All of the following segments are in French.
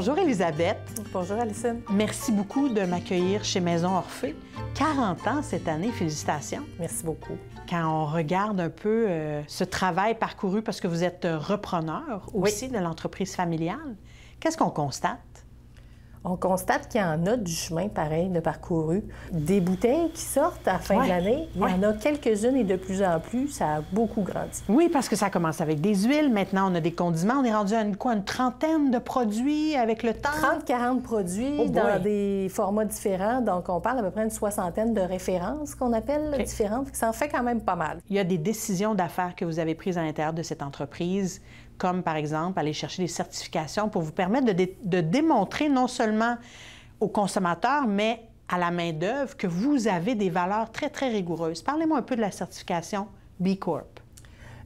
Bonjour Elisabeth. Bonjour Alison. Merci beaucoup de m'accueillir chez Maison Orphée. 40 ans cette année, félicitations. Merci beaucoup. Quand on regarde un peu ce travail parcouru, parce que vous êtes repreneur aussi de l'entreprise familiale, qu'est-ce qu'on constate? On constate qu'il y en a du chemin pareil de parcouru. Des bouteilles qui sortent à la fin de l'année, il y en a quelques-unes et de plus en plus, ça a beaucoup grandi. Oui, parce que ça commence avec des huiles, maintenant on a des condiments, on est rendu à une trentaine de produits avec le temps? 30-40 produits dans des formats différents, donc on parle à peu près une soixantaine de références qu'on appelle différentes, ça en fait quand même pas mal. Il y a des décisions d'affaires que vous avez prises à l'intérieur de cette entreprise, comme par exemple aller chercher des certifications pour vous permettre de démontrer non seulement aux consommateurs, mais à la main-d'œuvre que vous avez des valeurs très, très rigoureuses. Parlez-moi un peu de la certification B Corp.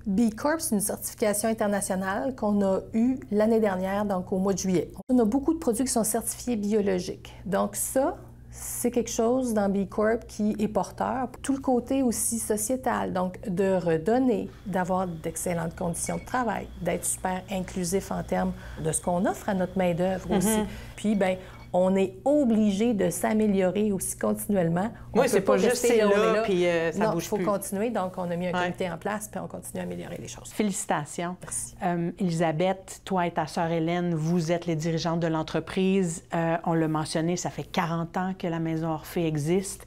B Corp, c'est une certification internationale qu'on a eue l'année dernière, donc au mois de juillet. On a beaucoup de produits qui sont certifiés biologiques. Donc ça, c'est quelque chose dans B Corp qui est porteur. Tout le côté aussi sociétal, donc de redonner, d'avoir d'excellentes conditions de travail, d'être super inclusif en termes de ce qu'on offre à notre main-d'œuvre aussi. Puis, bien, on est obligé de s'améliorer aussi continuellement. Oui, c'est pas juste c'est là, puis ça bouge plus. Il faut continuer. Donc, on a mis un comité en place, puis on continue à améliorer les choses. Félicitations. Merci. Elisabeth, toi et ta sœur Hélène, vous êtes les dirigeantes de l'entreprise. On l'a mentionné, ça fait 40 ans que la Maison Orphée existe.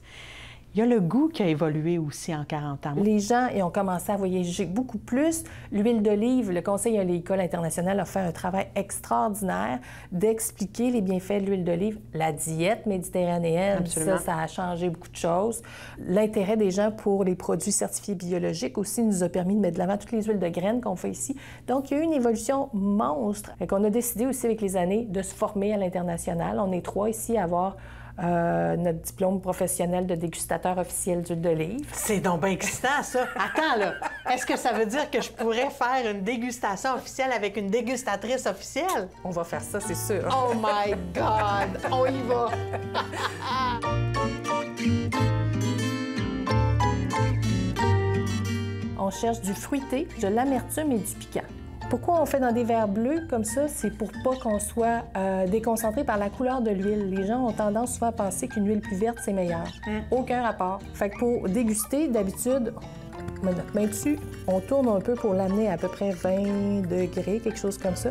Il y a le goût qui a évolué aussi en 40 ans. Les gens ont commencé à voyager beaucoup plus. L'huile d'olive, le Conseil agricole international a fait un travail extraordinaire d'expliquer les bienfaits de l'huile d'olive. La diète méditerranéenne, ça a changé beaucoup de choses. L'intérêt des gens pour les produits certifiés biologiques aussi nous a permis de mettre de l'avant toutes les huiles de graines qu'on fait ici. Donc, il y a eu une évolution monstre. On a décidé aussi avec les années de se former à l'international. On est 3 ici à avoir notre diplôme professionnel de dégustateur officiel d'huile d'olive. C'est donc bien excitant, ça! Attends, là! Est-ce que ça veut dire que je pourrais faire une dégustation officielle avec une dégustatrice officielle? On va faire ça, c'est sûr. Oh my God! On y va! On cherche du fruité, de l'amertume et du piquant. Pourquoi on fait dans des verres bleus comme ça? C'est pour pas qu'on soit déconcentré par la couleur de l'huile. Les gens ont tendance souvent à penser qu'une huile plus verte, c'est meilleur. Aucun rapport. Fait que pour déguster, d'habitude, on met notre main dessus, on tourne un peu pour l'amener à peu près 20 degrés, quelque chose comme ça.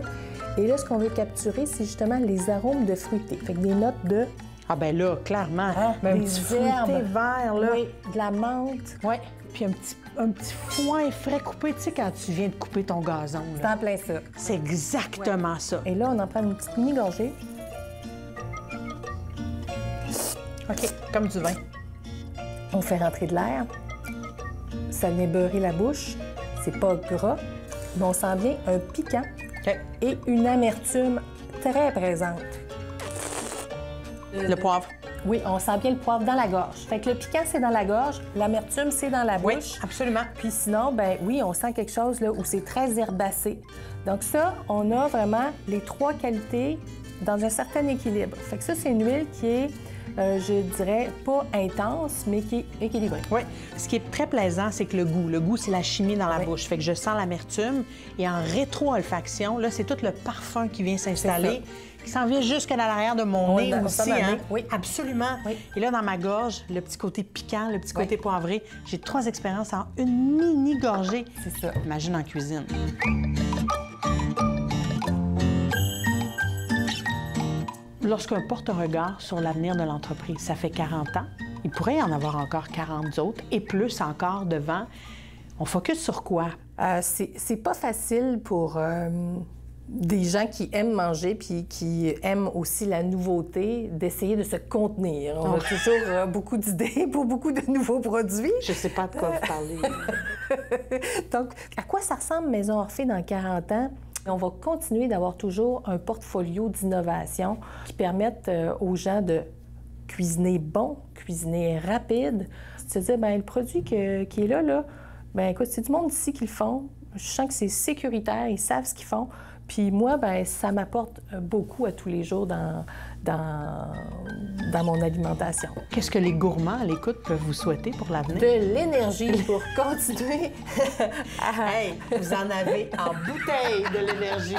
Et là, ce qu'on veut capturer, c'est justement les arômes de fruité. Fait que des notes de... Ah ben là, clairement, des un petit fruité vert, là. Oui, de la menthe. Oui, puis un petit foin frais coupé, tu sais, quand tu viens de couper ton gazon. C'est en plein ça. C'est exactement ça. Et là, on en prend une petite mini-gorgée. OK, comme du vin. On fait rentrer de l'air. Ça vient beurrer la bouche. C'est pas gras, mais on sent bien un piquant et une amertume très présente. Le poivre. Oui, on sent bien le poivre dans la gorge. Fait que le piquant, c'est dans la gorge, l'amertume, c'est dans la bouche. Oui, absolument. Puis sinon, ben oui, on sent quelque chose là où c'est très herbacé. Donc ça, on a vraiment les 3 qualités dans un certain équilibre. Fait que ça, c'est une huile qui est, je dirais, pas intense, mais qui est équilibrée. Oui. Ce qui est très plaisant, c'est que le goût. Le goût, c'est la chimie dans la bouche. Fait que je sens l'amertume. Et en rétro-olfaction, là, c'est tout le parfum qui vient s'installer, qui s'en vient jusque dans l'arrière de mon nez aussi. Hein? Oui, absolument. Oui. Et là, dans ma gorge, le petit côté piquant, le petit côté poivré. J'ai 3 expériences en une mini-gorgée. C'est ça. Imagine en cuisine. Lorsqu'on porte un regard sur l'avenir de l'entreprise, ça fait 40 ans, il pourrait y en avoir encore 40 autres et plus encore devant. On focus sur quoi? C'est pas facile pour des gens qui aiment manger puis qui aiment aussi la nouveauté, d'essayer de se contenir. On a toujours beaucoup d'idées pour beaucoup de nouveaux produits. Je sais pas de quoi vous parlez. Donc, à quoi ça ressemble Maison Orphée dans 40 ans? On va continuer d'avoir toujours un portfolio d'innovation qui permettent aux gens de cuisiner bon, cuisiner rapide. Se dire, bien, le produit qui est là, bien, écoute, c'est du monde ici qui le font. Je sens que c'est sécuritaire, ils savent ce qu'ils font. Puis moi, bien, ça m'apporte beaucoup à tous les jours dans mon alimentation. Qu'est-ce que les gourmands à l'écoute peuvent vous souhaiter pour l'avenir? De l'énergie pour continuer. Hey, vous en avez en bouteille de l'énergie.